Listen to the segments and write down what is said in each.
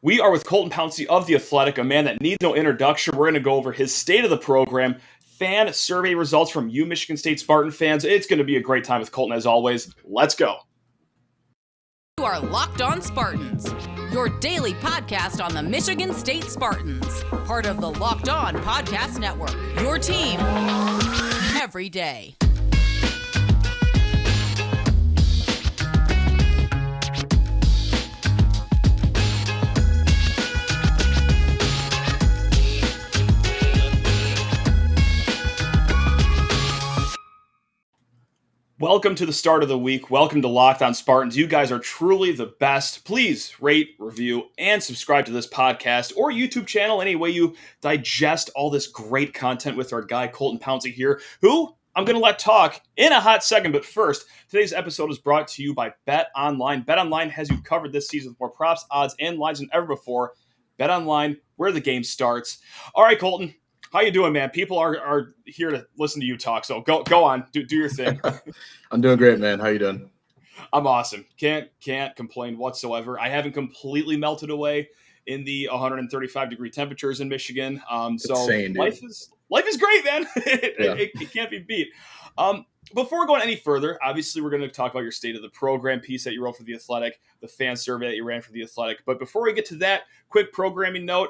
We are with Colton Pouncy of The Athletic, a man that needs no introduction. We're going to go over his state of the program, fan survey results from you Michigan State Spartan fans. It's going to be a great time with Colton as always. Let's go. You are Locked On Spartans, your daily podcast on the Michigan State Spartans, part of the Locked On Podcast Network, your team every day. Welcome to the start of the week. Welcome to Locked On Spartans. You guys are truly the best. Please rate, review, and subscribe to this podcast or YouTube channel any way you digest all this great content with our guy Colton Pouncy here, who I'm going to let talk in a hot second. But first, today's episode is brought to you by BetOnline. BetOnline has you covered this season with more props, odds, and lines than ever before. BetOnline, where the game starts. All right, Colton. How you doing, man? People are here to listen to you talk, so go on, do your thing. I'm doing great, man. How you doing? I'm awesome. Can't complain whatsoever. I haven't completely melted away in the 135-degree temperatures in Michigan. So insane, life is great, man. It can't be beat. Before we're going any further, obviously we're going to talk about your state of the program piece that you wrote for The Athletic, the fan survey that you ran for The Athletic. But before we get to that, quick programming note.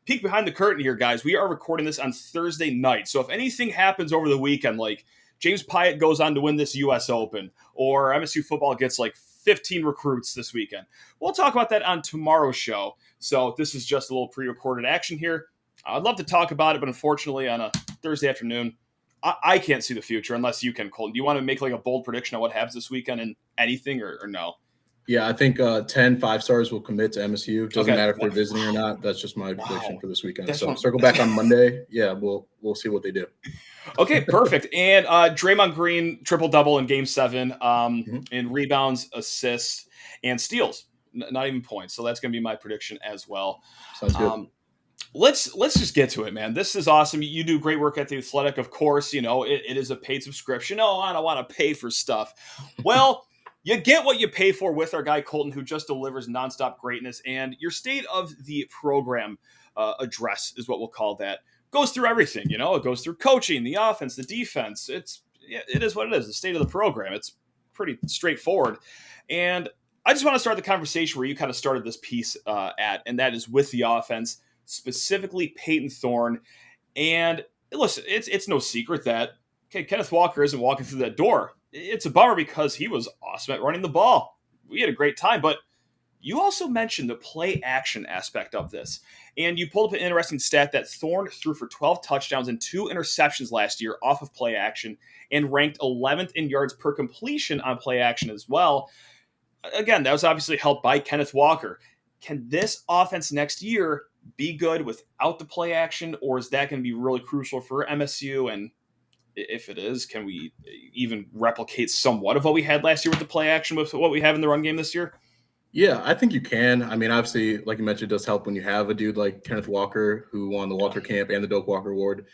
Peek behind the curtain here, guys. We are recording this on Thursday night. So if anything happens over the weekend, like James Pyatt goes on to win this U.S. Open, or MSU football gets like 15 recruits this weekend, we'll talk about that on tomorrow's show. So this is just a little pre-recorded action here. I'd love to talk about it, but unfortunately on a Thursday afternoon, I can't see the future unless you can, Colton. Do you want to make like a bold prediction on what happens this weekend and anything or no? Yeah, I think 10 5-stars will commit to MSU. Doesn't matter if they're visiting or not. That's just my prediction for this weekend. So circle back on Monday. Yeah, we'll see what they do. Okay, perfect. And Draymond Green, triple-double in Game 7 in rebounds, assists, and steals. Not even points. So that's going to be my prediction as well. Sounds good. Let's just get to it, man. This is awesome. You do great work at The Athletic. Of course, you know, it is a paid subscription. Oh, I don't want to pay for stuff. Well, you get what you pay for with our guy Colton, who just delivers nonstop greatness. And your state of the program address is what we'll call that. Goes through everything, you know. It goes through coaching, the offense, the defense. It is what it is. The state of the program. It's pretty straightforward. And I just want to start the conversation where you kind of started this piece and that is with the offense, specifically Payton Thorne. And listen, it's no secret that Kenneth Walker isn't walking through that door. It's a bummer because he was awesome at running the ball. We had a great time, but you also mentioned the play action aspect of this. And you pulled up an interesting stat that Thorne threw for 12 touchdowns and 2 interceptions last year off of play action and ranked 11th in yards per completion on play action as well. Again, that was obviously helped by Kenneth Walker. Can this offense next year be good without the play action, or is that going to be really crucial for MSU? And if it is, can we even replicate somewhat of what we had last year with the play action with what we have in the run game this year? Yeah, I think you can. I mean, obviously, like you mentioned, it does help when you have a dude like Kenneth Walker, who won the Walter Camp and the Doak Walker Award,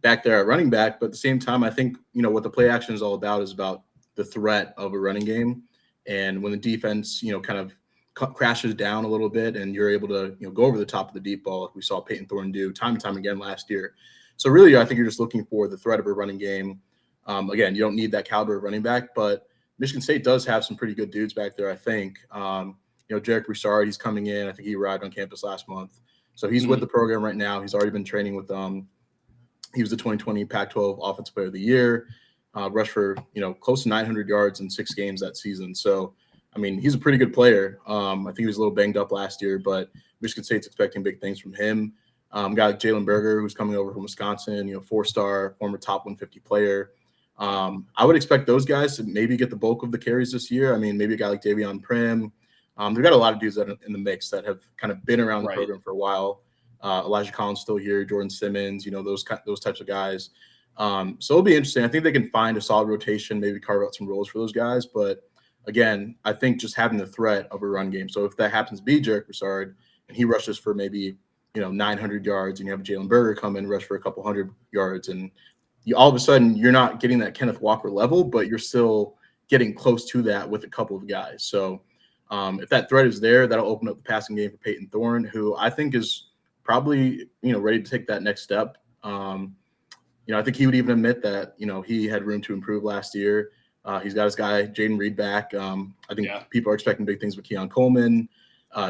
back there at running back. But at the same time, I think, you know, what the play action is all about is about the threat of a running game. And when the defense, you know, kind of crashes down a little bit and you're able to, you know, go over the top of the deep ball, like we saw Payton Thorne do time and time again last year. So really, I think you're just looking for the threat of a running game. Again, you don't need that caliber of running back, but Michigan State does have some pretty good dudes back there, I think. You know, Jarek Broussard, he's coming in. I think he arrived on campus last month. So he's with the program right now. He's already been training with them. He was the 2020 Pac-12 Offensive Player of the Year, rushed for, you know, close to 900 yards in 6 games that season. So, I mean, he's a pretty good player. I think he was a little banged up last year, but Michigan State's expecting big things from him. Guy like Jalen Berger, who's coming over from Wisconsin, you know, 4-star, former top 150 player. I would expect those guys to maybe get the bulk of the carries this year. I mean, maybe a guy like Davion Prim. They've got a lot of dudes that are in the mix that have kind of been around the program for a while. Elijah Collins still here, Jordan Simmons, you know, those types of guys. So it'll be interesting. I think they can find a solid rotation, maybe carve out some roles for those guys. But again, I think just having the threat of a run game. So if that happens to be Jarek Broussard and he rushes for maybe, you know, 900 yards, and you have Jalen Berger come in, rush for a couple hundred yards, and all of a sudden you're not getting that Kenneth Walker level, but you're still getting close to that with a couple of guys. So If that threat is there, that'll open up the passing game for Payton Thorne, who I think is probably, ready to take that next step. I think he would even admit that, he had room to improve last year. He's got his guy, Jaden Reed, back. I think people are expecting big things with Keon Coleman.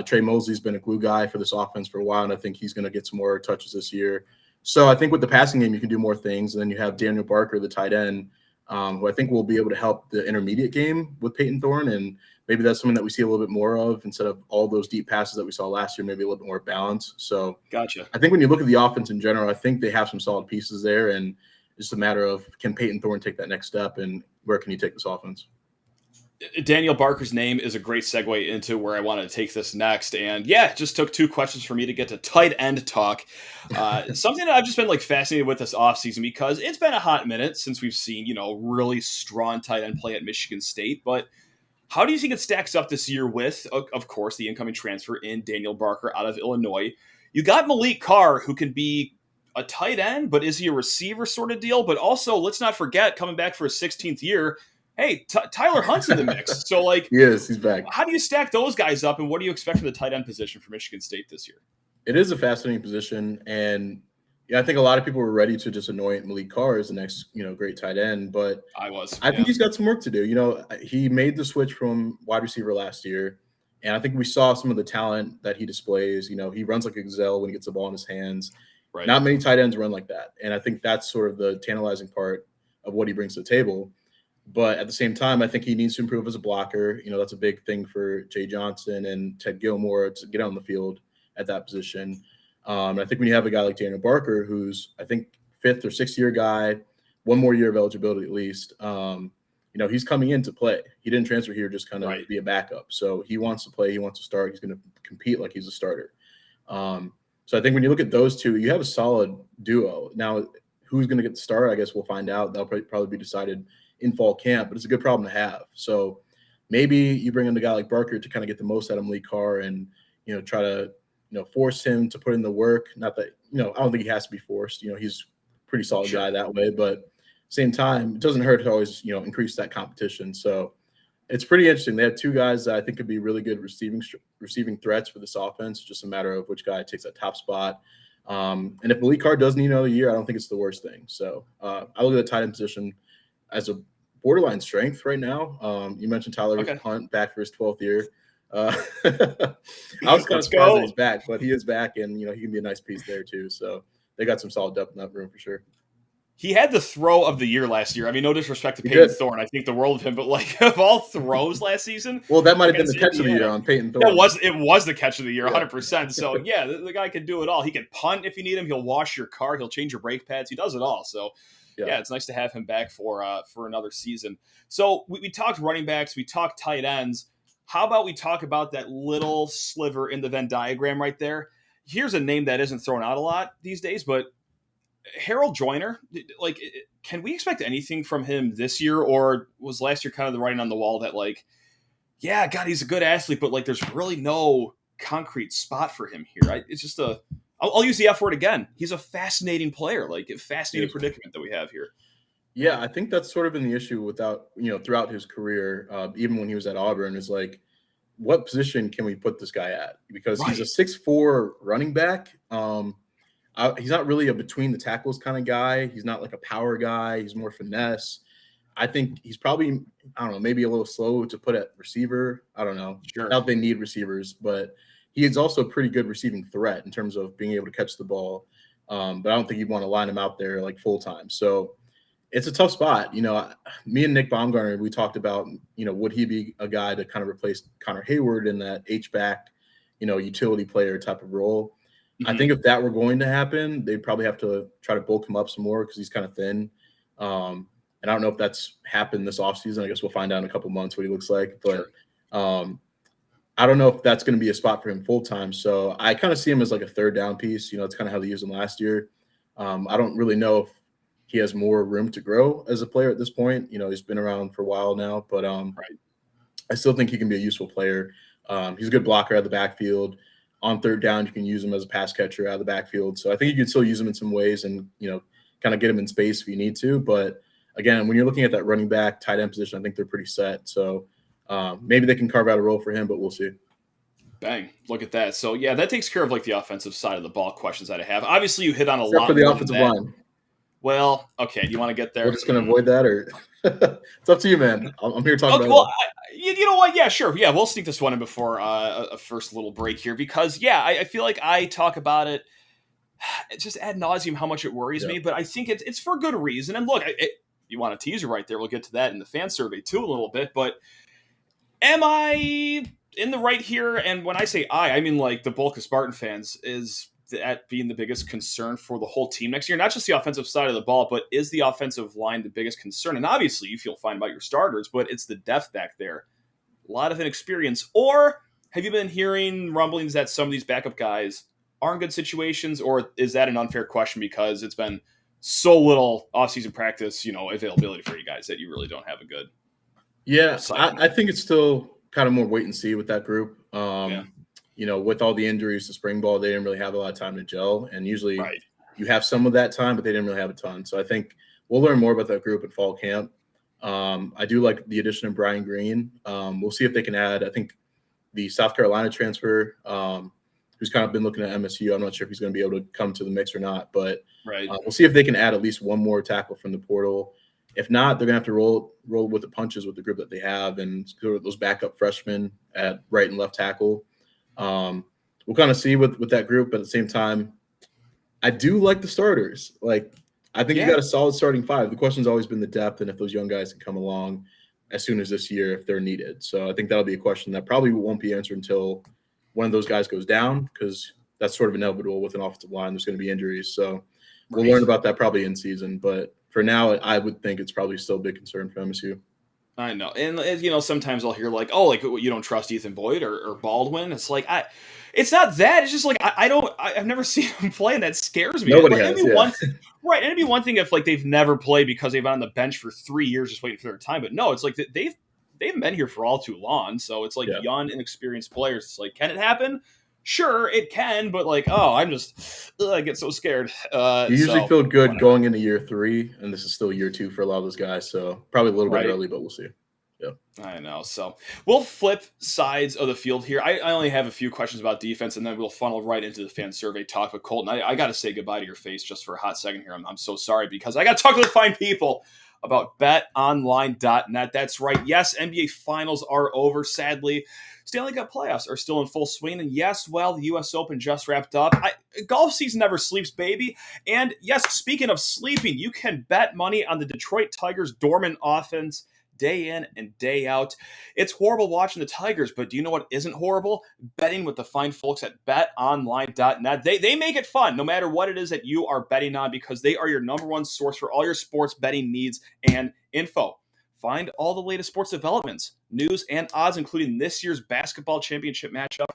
Trey Mosley's been a glue guy for this offense for a while, and I think he's going to get some more touches this year. So I think with the passing game, you can do more things. And then you have Daniel Barker, the tight end, who I think will be able to help the intermediate game with Payton Thorne. And maybe that's something that we see a little bit more of instead of all those deep passes that we saw last year, maybe a little bit more balance. So gotcha. I think when you look at the offense in general, I think they have some solid pieces there. And it's just a matter of, can Payton Thorne take that next step, and where can he take this offense? Daniel Barker's name is a great segue into where I wanted to take this next. And it just took 2 questions for me to get to tight end talk. Something that I've just been fascinated with this offseason, because it's been a hot minute since we've seen, really strong tight end play at Michigan State. But how do you think it stacks up this year with, of course, the incoming transfer in Daniel Barker out of Illinois? You got Malik Carr, who can be a tight end, but is he a receiver sort of deal? But also, let's not forget, coming back for his 16th year, hey, Tyler Hunt's in the mix. So, yes, he's back. How do you stack those guys up, and what do you expect from the tight end position for Michigan State this year? It is a fascinating position, and I think a lot of people were ready to just anoint Malik Carr as the next, great tight end. But I think he's got some work to do. He made the switch from wide receiver last year, and I think we saw some of the talent that he displays. He runs like a gazelle when he gets the ball in his hands. Right. Not many tight ends run like that, and I think that's sort of the tantalizing part of what he brings to the table. But at the same time, I think he needs to improve as a blocker. That's a big thing for Jay Johnson and Ted Gilmore to get on the field at that position. I think when you have a guy like Daniel Barker, who's, I think, 5th or 6th year guy, one more year of eligibility at least, he's coming in to play. He didn't transfer here just kind of be a backup. So he wants to play. He wants to start. He's going to compete like he's a starter. So I think when you look at those two, you have a solid duo. Now, who's going to get the start, I guess we'll find out. That'll probably be decided in fall camp, but it's a good problem to have. So maybe you bring in a guy like Barker to kind of get the most out of Malik Carr and, try to, force him to put in the work. Not that, I don't think he has to be forced. He's a pretty solid guy that way, but same time, it doesn't hurt to always, increase that competition. So it's pretty interesting. They have 2 guys that I think could be really good receiving threats for this offense. It's just a matter of which guy takes that top spot. And if Malik Carr does need another year, I don't think it's the worst thing. So I look at the tight end position as a borderline strength right now. You mentioned Tyler Hunt back for his 12th year. I was kind of surprised that he's back, but he is back, and he can be a nice piece there too. So they got some solid depth in that room for sure. He had the throw of the year last year. I mean, no disrespect to Payton Thorne. I think the world of him, but of all throws last season. Well, that might have been the catch of the year on Payton Thorne. It was the catch of the year, 100%. So, the guy can do it all. He can punt if you need him. He'll wash your car. He'll change your brake pads. He does it all. So, it's nice to have him back for another season. So, we talked running backs. We talked tight ends. How about we talk about that little sliver in the Venn diagram right there? Here's a name that isn't thrown out a lot these days, but Harold Joyner, can we expect anything from him this year, or was last year kind of the writing on the wall that God, he's a good athlete, but there's really no concrete spot for him here. It's just I'll use the F word again. He's a fascinating player, a fascinating predicament that we have here. Yeah, I think that's sort of been the issue throughout his career, even when he was at Auburn, is what position can we put this guy at? Because he's a 6'4" running back. He's not really a between the tackles kind of guy. He's not a power guy. He's more finesse. I think he's probably, maybe a little slow to put at receiver. I don't know. Sure. Not that they need receivers, but he is also a pretty good receiving threat in terms of being able to catch the ball. But I don't think you'd want to line him out there full time. So it's a tough spot. Me and Nick Baumgartner, we talked about, would he be a guy to kind of replace Connor Hayward in that H-back, utility player type of role. I think if that were going to happen, they'd probably have to try to bulk him up some more because he's kind of thin. And I don't know if that's happened this offseason. I guess we'll find out in a couple months what he looks like. But I don't know if that's going to be a spot for him full-time. So I kind of see him as a third down piece. It's kind of how they used him last year. I don't really know if he has more room to grow as a player at this point. He's been around for a while now. But I still think he can be a useful player. He's a good blocker out of the backfield. On third down, you can use him as a pass catcher out of the backfield. So I think you can still use him in some ways and, kind of get him in space if you need to. But again, when you're looking at that running back, tight end position, I think they're pretty set. So Maybe they can carve out a role for him, but we'll see. Bang. Look at that. So, yeah, that takes care of like the offensive side of the ball questions that I have. Obviously, you hit on a Except lot for the more offensive than that. line. Well, okay. You want to get there? We're just going to avoid that, or it's up to you, man. I'm here talking about well, you know what? Yeah, sure. Yeah, we'll sneak this one in before a first little break here because, yeah, I feel like I talk about it just ad nauseum how much it worries me, but I think it's for good reason. And look, you want a teaser right there. We'll get to that in the fan survey too a little bit, but am I in the right here? And when I say I mean like the bulk of Spartan fans is that being the biggest concern for the whole team next year, not just the offensive side of the ball, but is the offensive line the biggest concern? And obviously you feel fine about your starters, but it's the depth back there. A lot of inexperience. Or have you been hearing rumblings that some of these backup guys are in good situations, or is that an unfair question because it's been so little offseason practice, availability for you guys that you really don't have a good I think it's still kind of more wait and see with that group. With all the injuries to spring ball, they didn't really have a lot of time to gel. And usually you have some of that time, but they didn't really have a ton. So I think we'll learn more about that group at fall camp. I do like the addition of Brian Green. We'll see if they can add, I think, the South Carolina transfer, who's kind of been looking at MSU. I'm not sure if he's going to be able to come to the mix or not, but we'll see if they can add at least one more tackle from the portal. If not, they're going to have to roll with the punches with the group that they have and those backup freshmen at right and left tackle. We'll kind of see with that group, but at the same time, I do like the starters. Like, I think you got a solid starting five. The question's always been the depth and if those young guys can come along as soon as this year if they're needed. So I think that'll be a question that probably won't be answered until one of those guys goes down, because that's sort of inevitable with an offensive line. There's going to be injuries. So we'll learn about that probably in season. But for now, I would think it's probably still a big concern for MSU. I know. And, sometimes I'll hear like, you don't trust Ethan Boyd or Baldwin. It's like, it's not that. It's just like, I've never seen him play, and that scares me. Nobody has, and it'd be one thing if like they've never played because they've been on the bench for 3 years just waiting for their time. But no, it's like they've been here for all too long. So it's like young, inexperienced players. It's like, can it happen? Sure, it can, but like, I get so scared. You usually feel good going into year 3, and this is still year 2 for a lot of those guys. So probably a little bit early, but we'll see. Yeah, I know. So we'll flip sides of the field here. I only have a few questions about defense, and then we'll funnel right into the fan survey talk. But Colton, I got to say goodbye to your face just for a hot second here. I'm so sorry because I got to talk to the fine people about BetOnline.net. That's right. Yes, NBA Finals are over, sadly. Stanley Cup playoffs are still in full swing. And yes, the U.S. Open just wrapped up. Golf season never sleeps, baby. And yes, speaking of sleeping, you can bet money on the Detroit Tigers' dormant offense day in and day out. It's horrible watching the Tigers, but do you know what isn't horrible? Betting with the fine folks at BetOnline.net. They make it fun, no matter what it is that you are betting on, because they are your number one source for all your sports betting needs and info. Find all the latest sports developments, news, and odds, including this year's basketball championship matchup.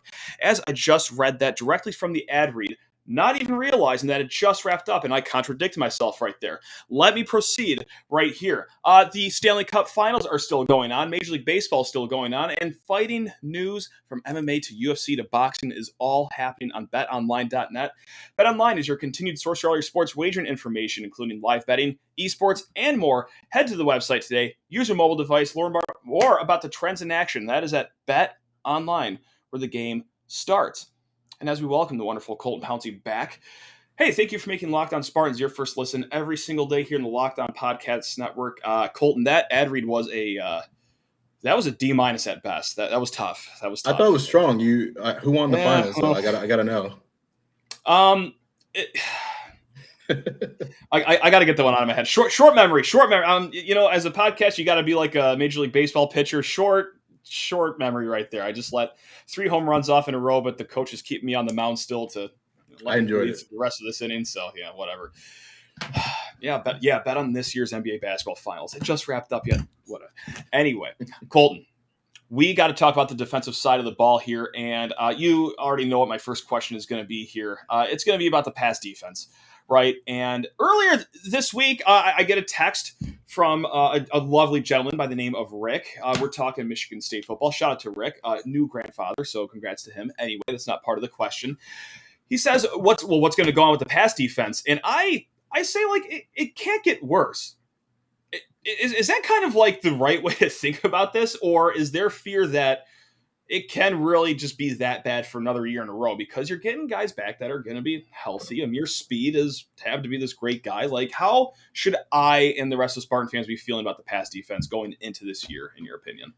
As I just read that directly from the ad read, not even realizing that it just wrapped up, and I contradict myself right there. Let me proceed right here. The Stanley Cup Finals are still going on. Major League Baseball is still going on. And fighting news from MMA to UFC to boxing is all happening on BetOnline.net. BetOnline is your continued source for all your sports wagering information, including live betting, esports, and more. Head to the website today. Use your mobile device. Learn more about the trends in action. That is at BetOnline, where the game starts. And as we welcome the wonderful Colton Pouncy back, hey, thank you for making Locked On Spartans your first listen every single day here in the Locked On Podcasts Network. Colton, that ad read was a D- at best. That was tough. That was tough. I thought it was strong. Who won the finals? So I gotta know. I got to get that one out of my head. Short memory. As a podcast, you got to be like a Major League Baseball pitcher. Short memory right there. I just let 3 home runs off in a row, but the coaches keep me on the mound still to I enjoyed it the rest of this inning. So yeah, whatever. Bet on this year's NBA basketball finals. It just wrapped up yet. Anyway, Colton, we got to talk about the defensive side of the ball here. And you already know what my first question is going to be here. It's going to be about the pass defense. Right. And earlier this week, I get a text from a lovely gentleman by the name of Rick. We're talking Michigan State football. Shout out to Rick, new grandfather. So congrats to him. Anyway, that's not part of the question. He says, what's going to go on with the pass defense? And I say, like, it can't get worse. Is that kind of like the right way to think about this, or is there fear that it can really just be that bad for another year in a row because you're getting guys back that are going to be healthy? Amir Speed is tabbed to be this great guy. Like, how should I and the rest of Spartan fans be feeling about the pass defense going into this year, in your opinion?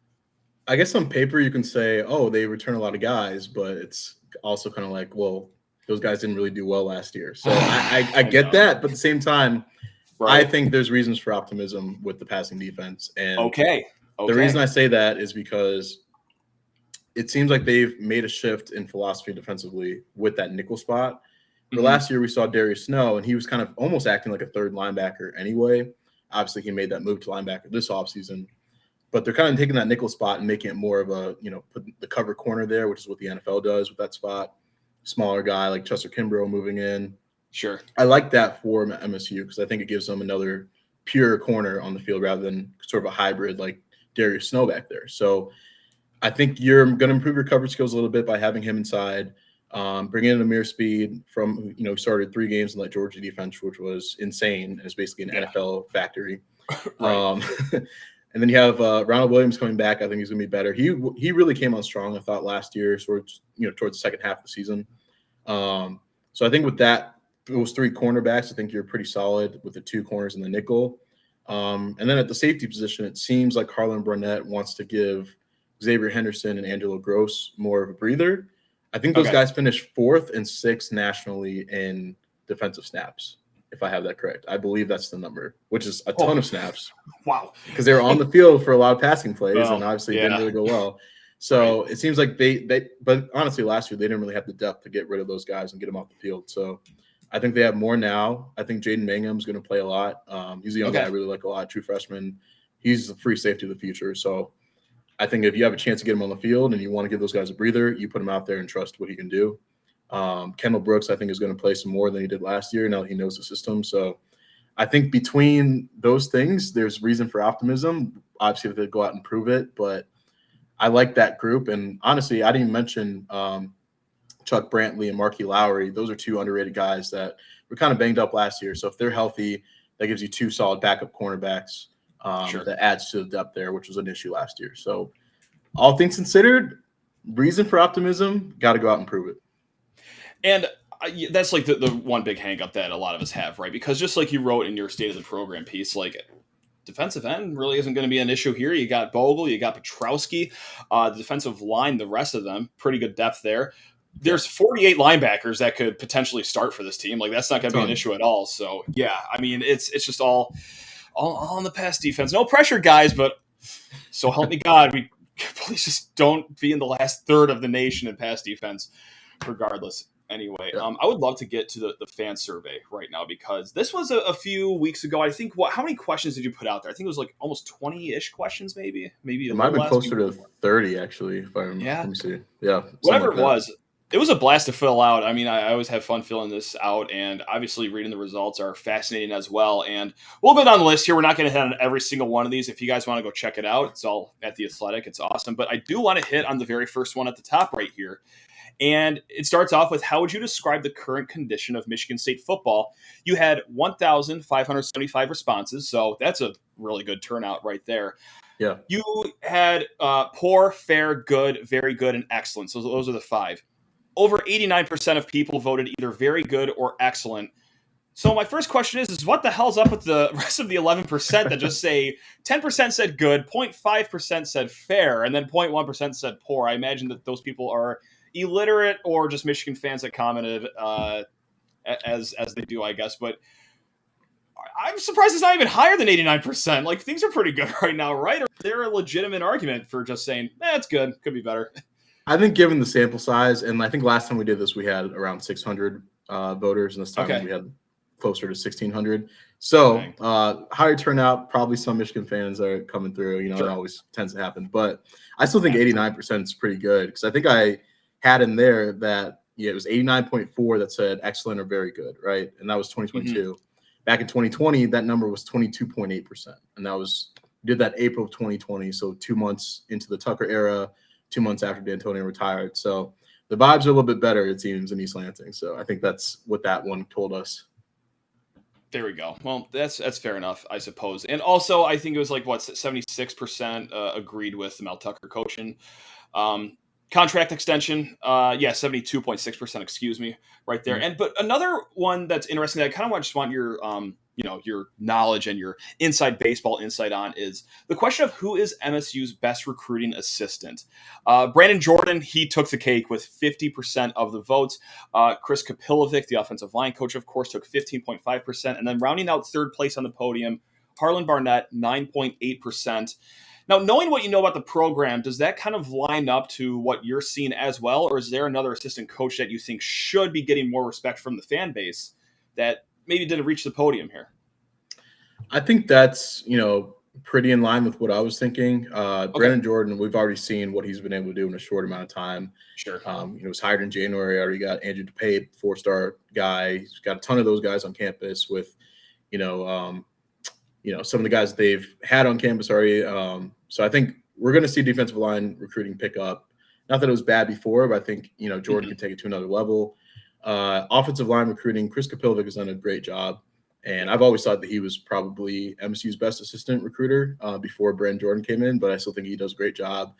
I guess on paper you can say, oh, they return a lot of guys, but it's also kind of like, well, those guys didn't really do well last year. So I get that, but at the same time, right. I think there's reasons for optimism with the passing defense. And okay. The reason I say that is because it seems like they've made a shift in philosophy defensively with that nickel spot. Where last year we saw Darius Snow, and he was kind of almost acting like a third linebacker anyway. Obviously, he made that move to linebacker this offseason. But they're kind of taking that nickel spot and making it more of a, put the cover corner there, which is what the NFL does with that spot. Smaller guy like Chester Kimbrough moving in. Sure. I like that for MSU because I think it gives them another pure corner on the field rather than sort of a hybrid like Darius Snow back there. So I think you're going to improve your coverage skills a little bit by having him inside. Bring in Amir Speed from, started 3 games in that Georgia defense, which was insane. And it's basically an NFL factory. Right. And then you have Ronald Williams coming back. I think he's going to be better. He really came on strong, I thought, last year, sort of, towards the second half of the season. So I think with those 3 cornerbacks, I think you're pretty solid with the 2 corners and the nickel. And then at the safety position, it seems like Harlan Burnett wants to give Xavier Henderson and Angelo Gross more of a breather. I think those guys finished 4th and 6th nationally in defensive snaps, if I have that correct. I believe that's the number, which is a ton of snaps. Wow. Because they were on the field for a lot of passing plays, and obviously it didn't really go well. So it seems like but honestly, last year they didn't really have the depth to get rid of those guys and get them off the field. So I think they have more now. I think Jaden Mangum's going to play a lot. He's a young guy I really like a lot, true freshman. He's the free safety of the future. So I think if you have a chance to get him on the field and you want to give those guys a breather, you put him out there and trust what he can do. Kendall Brooks, I think, is going to play some more than he did last year now that he knows the system. So I think between those things, there's reason for optimism. Obviously, if they go out and prove it, but I like that group. And honestly, I didn't even mention Chuck Brantley and Marquis Lowry. Those are 2 underrated guys that were kind of banged up last year. So if they're healthy, that gives you 2 solid backup cornerbacks. That adds to the depth there, which was an issue last year. So all things considered, reason for optimism, got to go out and prove it. And that's like the one big hang up that a lot of us have, right? Because just like you wrote in your State of the Program piece, like defensive end really isn't going to be an issue here. You got Bogle, you got Petrowski, the defensive line, the rest of them, pretty good depth there. There's 48 linebackers that could potentially start for this team. Like that's not going to be an issue at all. So yeah, I mean, it's just all on the pass defense. No pressure, guys, but so help me God, we please just don't be in the last third of the nation in pass defense regardless. Anyway, I would love to get to the fan survey right now because this was a few weeks ago. I think how many questions did you put out there? I think it was like almost 20-ish questions, maybe. It might have been closer to 30, actually. If let me see. Yeah, whatever it was. It was a blast to fill out. I mean, I always have fun filling this out, and obviously reading the results are fascinating as well. And we'll go down the list here. We're not going to hit on every single one of these. If you guys want to go check it out, it's all at The Athletic. It's awesome. But I do want to hit on the very first one at the top right here. And it starts off with, how would you describe the current condition of Michigan State football? You had 1,575 responses, so that's a really good turnout right there. Yeah. You had poor, fair, good, very good, and excellent. So those are the 5. Over 89% of people voted either very good or excellent. So my first question is what the hell's up with the rest of the 11% that just say 10% said good, 0.5% said fair, and then 0.1% said poor? I imagine that those people are illiterate or just Michigan fans that commented as they do, I guess. But I'm surprised it's not even higher than 89%. Like, things are pretty good right now, right? Or is there a legitimate argument for just saying, it's good, could be better? I think given the sample size, and I think last time we did this, we had around 600 voters, and this time we had closer to 1,600. So higher turnout, probably some Michigan fans are coming through. It always tends to happen. But I still think 89% is pretty good because I think I had in there that it was 89.4 that said excellent or very good, right? And that was 2022. Back in 2020, that number was 22.8%, and that was did that April of 2020, so 2 months into the Tucker era, 2 months after D'Antonio retired. So the vibes are a little bit better, it seems, in East Lansing. So I think that's what that one told us. There we go. Well, that's fair enough, I suppose. And also, I think it was like, 76% agreed with Mel Tucker coaching. Um, Contract extension, 72.6%, excuse me, right there. Mhm. And but another one that's interesting that I kind of just want your your knowledge and your inside baseball insight on is the question of who is MSU's best recruiting assistant. Brandon Jordan, he took the cake with 50% of the votes. Chris Kapilovic, the offensive line coach, of course, took 15.5%. And then rounding out third place on the podium, Harlan Barnett, 9.8%. Now, knowing what you know about the program, does that kind of line up to what you're seeing as well? Or is there another assistant coach that you think should be getting more respect from the fan base that maybe didn't reach the podium here? I think that's, pretty in line with what I was thinking. Okay. Brandon Jordan, we've already seen what he's been able to do in a short amount of time. Sure. He was hired in January. Already got Andrew DePape, 4-star guy. He's got a ton of those guys on campus with, some of the guys that they've had on campus already. So I think we're going to see defensive line recruiting pick up. Not that it was bad before, but I think, Jordan can take it to another level. Offensive line recruiting, Chris Kapilovic has done a great job. And I've always thought that he was probably MSU's best assistant recruiter before Brandon Jordan came in, but I still think he does a great job.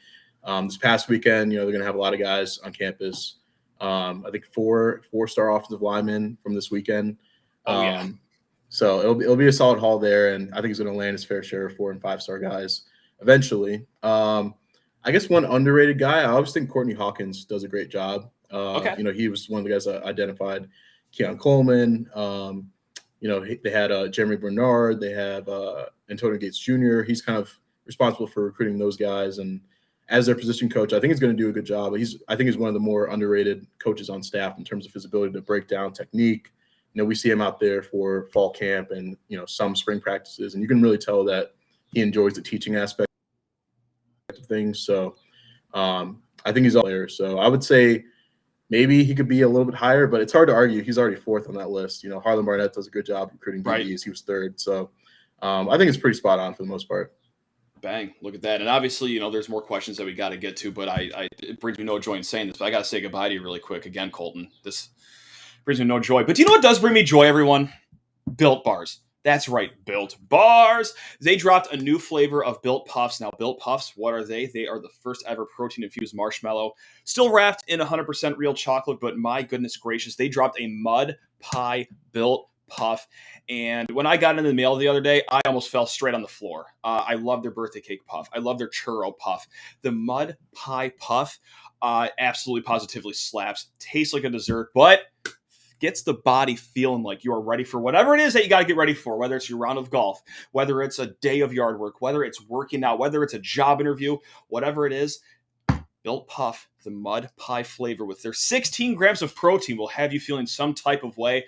This past weekend, they're going to have a lot of guys on campus. I think four-star offensive linemen from this weekend. So it'll be a solid haul there, and I think he's going to land his fair share of 4- and 5-star guys eventually. I guess one underrated guy, I always think Courtney Hawkins does a great job. He was one of the guys that identified. Keon Coleman. They had Jeremy Bernard. They have Antonio Gates Jr. He's kind of responsible for recruiting those guys, and as their position coach, I think he's going to do a good job. I think he's one of the more underrated coaches on staff in terms of his ability to break down technique. We see him out there for fall camp and, some spring practices, and you can really tell that he enjoys the teaching aspect of things. So I think he's all there. So I would say maybe he could be a little bit higher, but it's hard to argue. He's already 4th on that list. Harlan Barnett does a good job recruiting DBs. Right. He was 3rd. So I think it's pretty spot on for the most part. Bang. Look at that. And obviously, there's more questions that we got to get to, but it brings me no joy in saying this, but I got to say goodbye to you really quick. Again, Colton, this brings me no joy. But do you know what does bring me joy, everyone? Built Bars. That's right, Built Bars. They dropped a new flavor of Built Puffs. Now, Built Puffs, what are they? They are the first ever protein-infused marshmallow, still wrapped in 100% real chocolate, but my goodness gracious, they dropped a mud pie Built Puff. And when I got it in the mail the other day, I almost fell straight on the floor. I love their birthday cake puff. I love their churro puff. The mud pie puff absolutely positively slaps. Tastes like a dessert, but gets the body feeling like you are ready for whatever it is that you got to get ready for, whether it's your round of golf, whether it's a day of yard work, whether it's working out, whether it's a job interview, whatever it is. Built Puff, the mud pie flavor with their 16 grams of protein will have you feeling some type of way.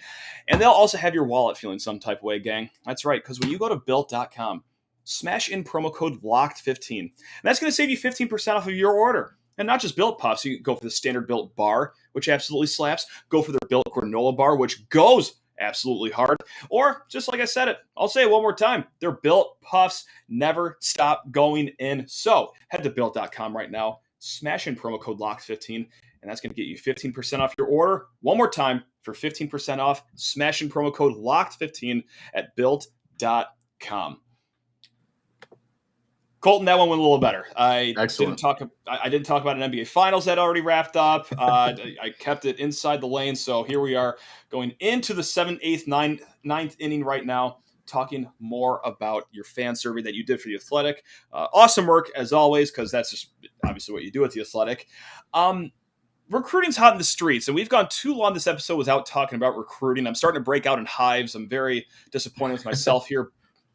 And they'll also have your wallet feeling some type of way, gang. That's right, because when you go to Built.com, smash in promo code LOCKED15. And that's going to save you 15% off of your order. And not just Built Puffs. You can go for the standard Built Bar, which absolutely slaps. Go for the Built Granola Bar, which goes absolutely hard. Or, just like I said it, I'll say it one more time. They're Built Puffs. Never stop going in. So, head to Built.com right now. Smash in promo code LOCKED15. And that's going to get you 15% off your order. One more time, for 15% off, smash in promo code LOCKED15 at Built.com. Colton, that one went a little better. I didn't talk about an NBA Finals that already wrapped up. I kept it inside the lane. So here we are going into the 7th, 8th, 9th inning right now, talking more about your fan survey that you did for The Athletic. Awesome work, as always, because that's just obviously what you do at The Athletic. Recruiting's hot in the streets, and we've gone too long this episode without talking about recruiting. I'm starting to break out in hives. I'm very disappointed with myself here.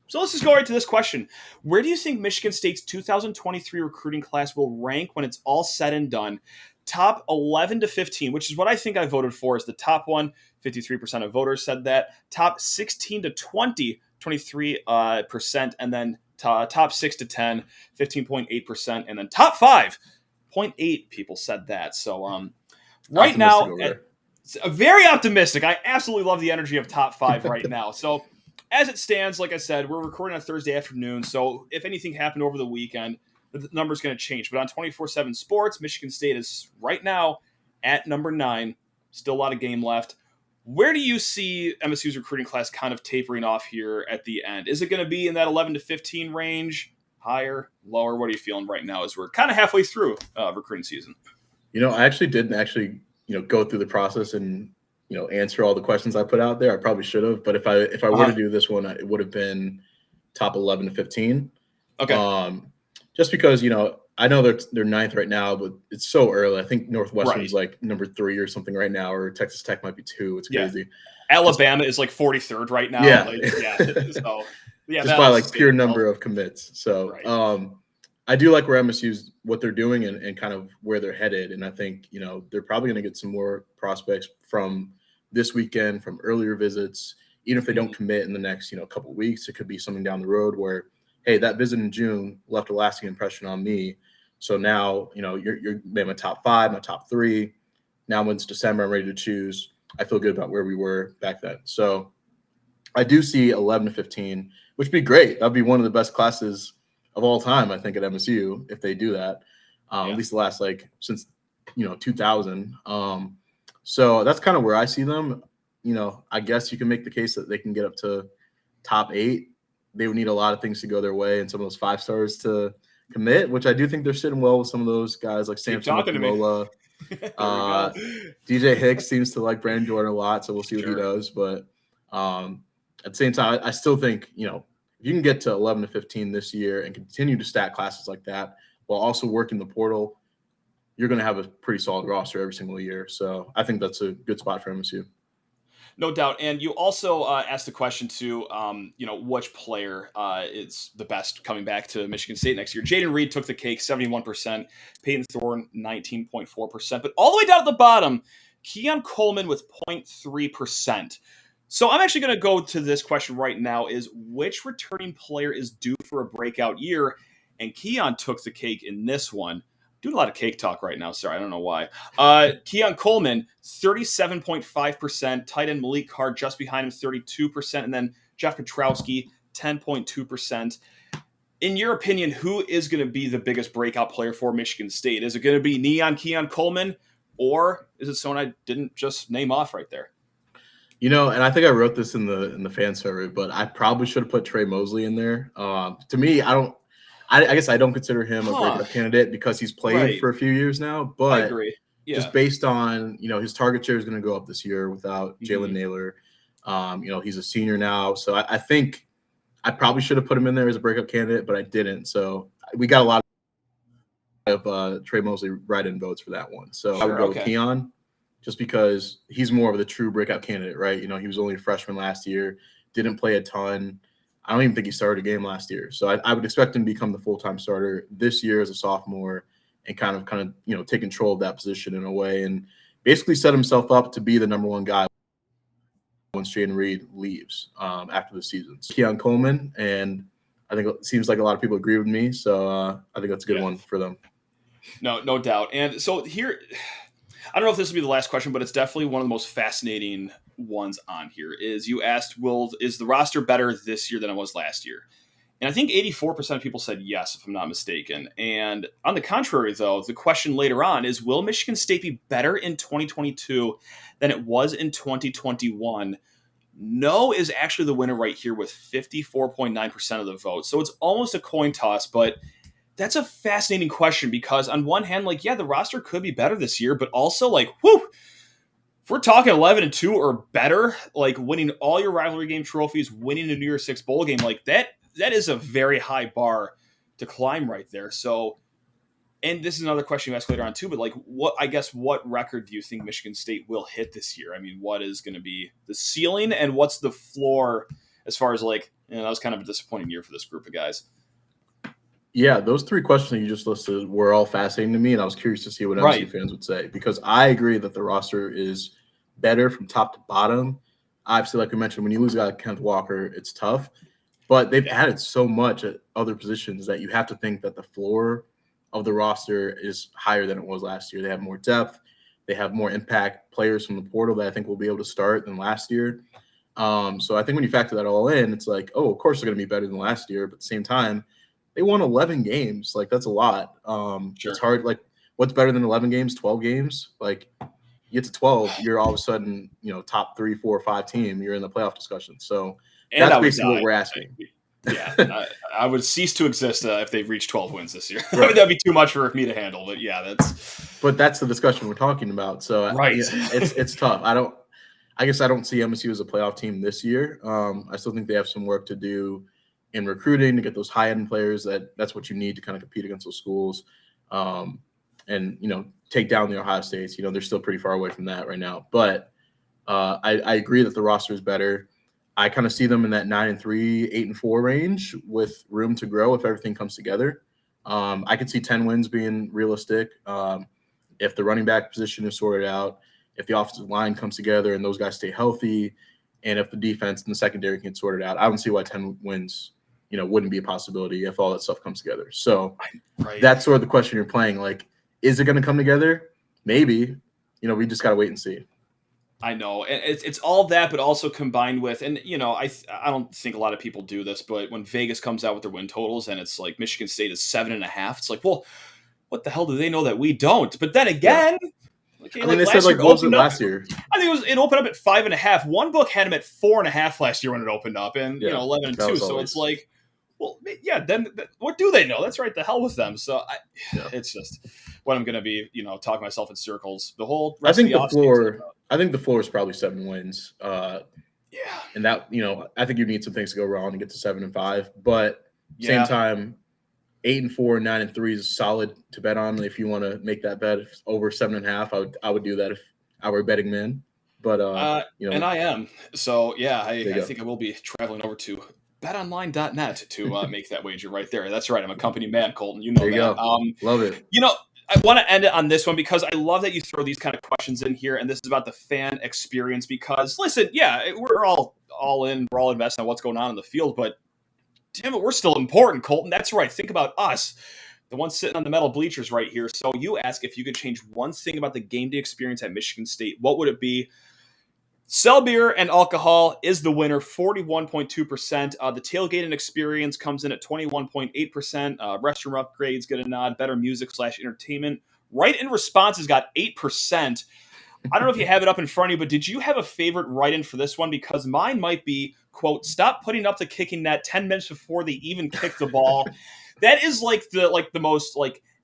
So let's just go right to this question. Where do you think Michigan State's 2023 recruiting class will rank when it's all said and done? Top 11 to 15, which is what I think I voted for, is the top one. 53% of voters said that. Top 16 to 20, 23%. And then top 6 to 10, 15.8%. And then top 5, 0.8 people said that. So right now, very optimistic. I absolutely love the energy of top 5 right now. So as it stands, like I said, we're recording on Thursday afternoon, so if anything happened over the weekend, the number's going to change. But on 24/7 Sports, Michigan State is right now at number 9. Still a lot of game left. Where do you see MSU's recruiting class kind of tapering off here at the end? Is it going to be in that 11 to 15 range? Higher, lower? What are you feeling right now as we're kind of halfway through recruiting season? I actually didn't go through the process and, answer all the questions I put out there. I probably should have, but if I were to do this one, it would have been top 11 to 15. Okay. Just because, I know they're ninth right now, but it's so early. I think Northwestern's like number 3 or something right now, or Texas Tech might be 2. It's crazy. Alabama is like 43rd right now. Yeah. So, just by like pure number of commits. So I do like where MSU's what they're doing and kind of where they're headed. And I think, they're probably going to get some more prospects from this weekend, from earlier visits. Even if they don't commit in the next, couple of weeks, it could be something down the road where, hey, that visit in June left a lasting impression on me. So now, you're maybe my top 5, my top 3. Now when it's December, I'm ready to choose. I feel good about where we were back then. So I do see 11 to 15, which would be great. That'd be one of the best classes of all time, I think, at MSU if they do that. At least the last since 2000. So that's kind of where I see them. I guess you can make the case that they can get up to top 8. They would need a lot of things to go their way and some of those 5 stars to commit, which I do think they're sitting well with some of the those guys like Samson Lola. DJ Hicks seems to like Brandon Jordan a lot, so we'll see what he does. But at the same time, I still think, if you can get to 11 to 15 this year and continue to stack classes like that while also working the portal, you're going to have a pretty solid roster every single year. So I think that's a good spot for MSU. No doubt. And you also asked the question too, which player is the best coming back to Michigan State next year. Jaden Reed took the cake, 71%. Payton Thorne, 19.4%. But all the way down at the bottom, Keon Coleman with 0.3%. So I'm actually going to go to this question right now is which returning player is due for a breakout year? And Keon took the cake in this one. Doing a lot of cake talk right now. Sorry, I don't know why. Keon Coleman, 37.5%. Tight end Malik Hart just behind him, 32%. And then Jeff Petrowski, 10.2%. In your opinion, who is going to be the biggest breakout player for Michigan State? Is it going to be Neon Keon Coleman, or is it someone I didn't just name off right there? And I think I wrote this in the fan survey, but I probably should have put Trey Mosley in there. To me, I guess I don't consider him a breakout candidate because he's played for a few years now. But I agree. Just based on, his target share is going to go up this year without Jalen Naylor. He's a senior now. So I think I probably should have put him in there as a breakout candidate, but I didn't. So we got a lot of Trey Mosley write-in votes for that one. So I would go with Keon just because he's more of the true breakout candidate, right? He was only a freshman last year, didn't play a ton. I don't even think he started a game last year. So I would expect him to become the full-time starter this year as a sophomore and kind of take control of that position in a way and basically set himself up to be the number 1 guy once Jaden Reed leaves after the season. So Keon Coleman, and I think it seems like a lot of people agree with me. So I think that's a good one for them. No doubt. And so here, I don't know if this will be the last question, but it's definitely one of the most fascinating ones on here is you asked, is the roster better this year than it was last year? And I think 84% of people said yes, if I'm not mistaken. And on the contrary, though, the question later on is, will Michigan State be better in 2022 than it was in 2021? No is actually the winner right here with 54.9% of the vote. So it's almost a coin toss, but that's a fascinating question because on one hand, the roster could be better this year, but also if we're talking 11-2 or better, winning all your rivalry game trophies, winning a New Year's Six bowl game, that is a very high bar to climb right there. So, and this is another question you ask later on too, but what record do you think Michigan State will hit this year? I mean, what is going to be the ceiling and what's the floor as far as that was kind of a disappointing year for this group of guys. Yeah, those 3 questions that you just listed were all fascinating to me, and I was curious to see what MSU fans would say because I agree that the roster is better from top to bottom. Obviously, like we mentioned, when you lose a guy like Kenneth Walker, it's tough, but they've added so much at other positions that you have to think that the floor of the roster is higher than it was last year. They have more depth. They have more impact players from the portal that I think will be able to start than last year. So I think when you factor that all in, it's of course they're going to be better than last year, but at the same time, they won 11 games. That's a lot. It's hard. What's better than 11 games? 12 games? you get to 12, you're all of a sudden, top 3, 4, 5 team. You're in the playoff discussion. So that's basically what we're asking. Yeah, I would cease to exist if they've reached 12 wins this year. Right. That'd be too much for me to handle. But yeah, that's the discussion we're talking about. So right. It's tough. I guess I don't see MSU as a playoff team this year. I still think they have some work to do in recruiting to get those high-end players. That's what you need to kind of compete against those schools, and take down the Ohio States. They're still pretty far away from that right now. But I agree that the roster is better. I kind of see them in that 9-3, 8-4 range with room to grow if everything comes together. I could see 10 wins being realistic if the running back position is sorted out, if the offensive line comes together and those guys stay healthy, and if the defense and the secondary can get sorted out. I don't see why 10 wins, wouldn't be a possibility if all that stuff comes together. So That's sort of the question you're playing. Like, is it going to come together? Maybe. We just got to wait and see. I know, and it's all that, but also combined with, and I don't think a lot of people do this, but when Vegas comes out with their win totals and it's like Michigan State is 7.5, it's like, well, what the hell do they know that we don't? But then again, they said what was it last year? I think it opened up at 5.5. One book had them at 4.5 last year when it opened up, and 11-2. So it's like, well, yeah. Then what do they know? That's right. The hell with them. So it's just what I'm going to be, talking myself in circles the whole rest of the offseason. I think the floor is probably 7 wins. And that, I think you need some things to go wrong to get to 7-5. But same time, 8-4 and 9-3 is solid to bet on. If you want to make that bet over 7.5, I would do that if I were a betting man. But and I am. So I think I will be traveling over to BetOnline.net to make that wager right there. That's right. I'm a company man, Colton. There you go. Love it. I want to end it on this one because I love that you throw these kind of questions in here, and this is about the fan experience because, listen, we're all in, we're all invested in what's going on in the field, but damn it, we're still important, Colton. That's right. Think about us, the ones sitting on the metal bleachers right here. So you ask if you could change one thing about the game day experience at Michigan State, what would it be? Sell beer and alcohol is the winner, 41.2%. The tailgating experience comes in at 21.8%. Restroom upgrades get a nod. Better music / entertainment. Write-in responses got 8%. I don't know if you have it up in front of you, but did you have a favorite write-in for this one? Because mine might be, quote, stop putting up the kicking net 10 minutes before they even kick the ball. That is the most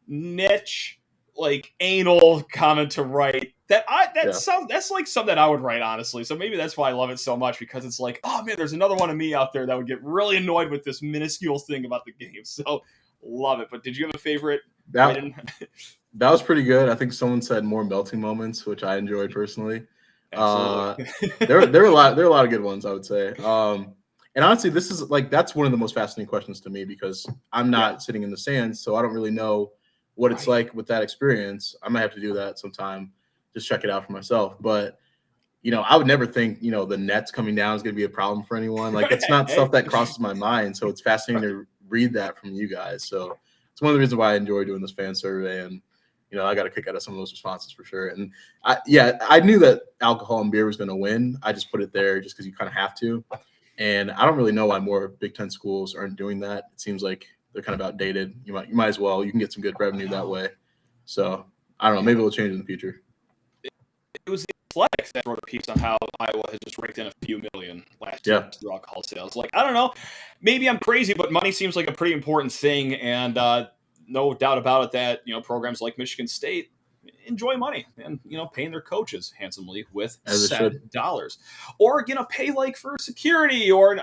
niche, anal comment to write. That's like something that I would write, honestly. So maybe that's why I love it so much, because it's like, oh man, there's another one of me out there that would get really annoyed with this minuscule thing about the game. So love it. But did you have a favorite? That was pretty good. I think someone said more melting moments, which I enjoyed personally. There were a lot of good ones, I would say. And honestly, this is that's one of the most fascinating questions to me because I'm not sitting in the stands, so I don't really know what it's like with that experience. I might have to do that sometime, just check it out for myself. But, I would never think, the Nets coming down is going to be a problem for anyone. It's not stuff that crosses my mind. So it's fascinating to read that from you guys. So it's one of the reasons why I enjoy doing this fan survey. And, I got a kick out of some of those responses for sure. And I knew that alcohol and beer was going to win. I just put it there just because you kind of have to. And I don't really know why more Big Ten schools aren't doing that. It seems like they're kind of outdated. You might as well. You can get some good revenue that way. So I don't know. Maybe it'll change in the future. It was the Athletics that wrote a piece on how Iowa had just raked in a few million last year through alcohol sales. I don't know. Maybe I'm crazy, but money seems like a pretty important thing. And no doubt about it that, programs like Michigan State enjoy money and, paying their coaches handsomely with $7. Or, pay for security or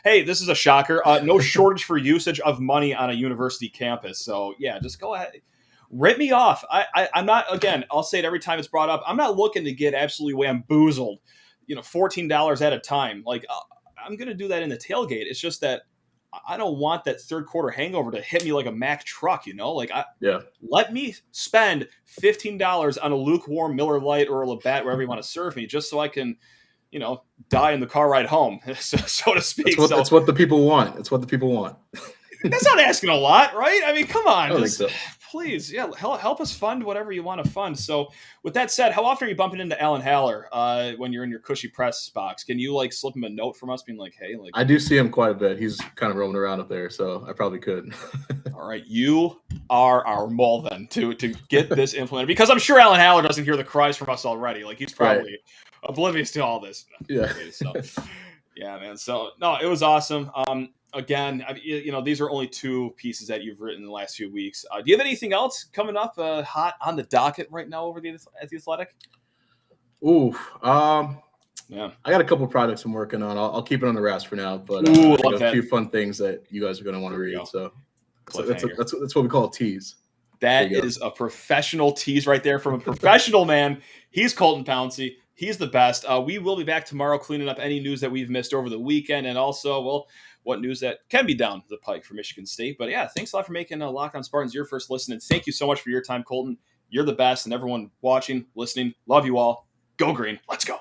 hey, this is a shocker. No shortage for usage of money on a university campus. So, just go ahead. Rip me off. I'm not, again, I'll say it every time it's brought up. I'm not looking to get absolutely wamboozled, $14 at a time. I'm going to do that in the tailgate. It's just that I don't want that third quarter hangover to hit me like a Mack truck, Let me spend $15 on a lukewarm Miller Lite or a Labatt, wherever you want to serve me, just so I can, die in the car ride home, so to speak. That's what the people want. It's what the people want. That's not asking a lot, right? I mean, come on. I don't think so. please. Yeah, help us fund whatever you want to fund. So with that said, how often are you bumping into Alan Haller when you're in your cushy press box? Can you like slip him a note from us being like, hey, like I do see him quite a bit. He's kind of roaming around up there, so I probably could. all right, you are our mole then to get this implemented, because I'm sure Alan Haller doesn't hear the cries from us already. Like he's probably oblivious to all this. Yeah. So yeah, man. So no, it was awesome. Again, these are only 2 pieces that you've written in the last few weeks. Do you have anything else coming up hot on the docket right now at the Athletic? Ooh, yeah, I got a couple projects I'm working on. I'll keep it on the wraps for now, but a few fun things that you guys are going to want to read. So that's what we call a tease. That is a professional tease right there from a professional man. He's Colton Pouncy. He's the best. We will be back tomorrow cleaning up any news that we've missed over the weekend, and also, well, what news that can be down the pike for Michigan State. But yeah, thanks a lot for making Locked On Spartans your first listen, and thank you so much for your time, Colton. You're the best, and everyone watching, listening, love you all. Go Green. Let's go.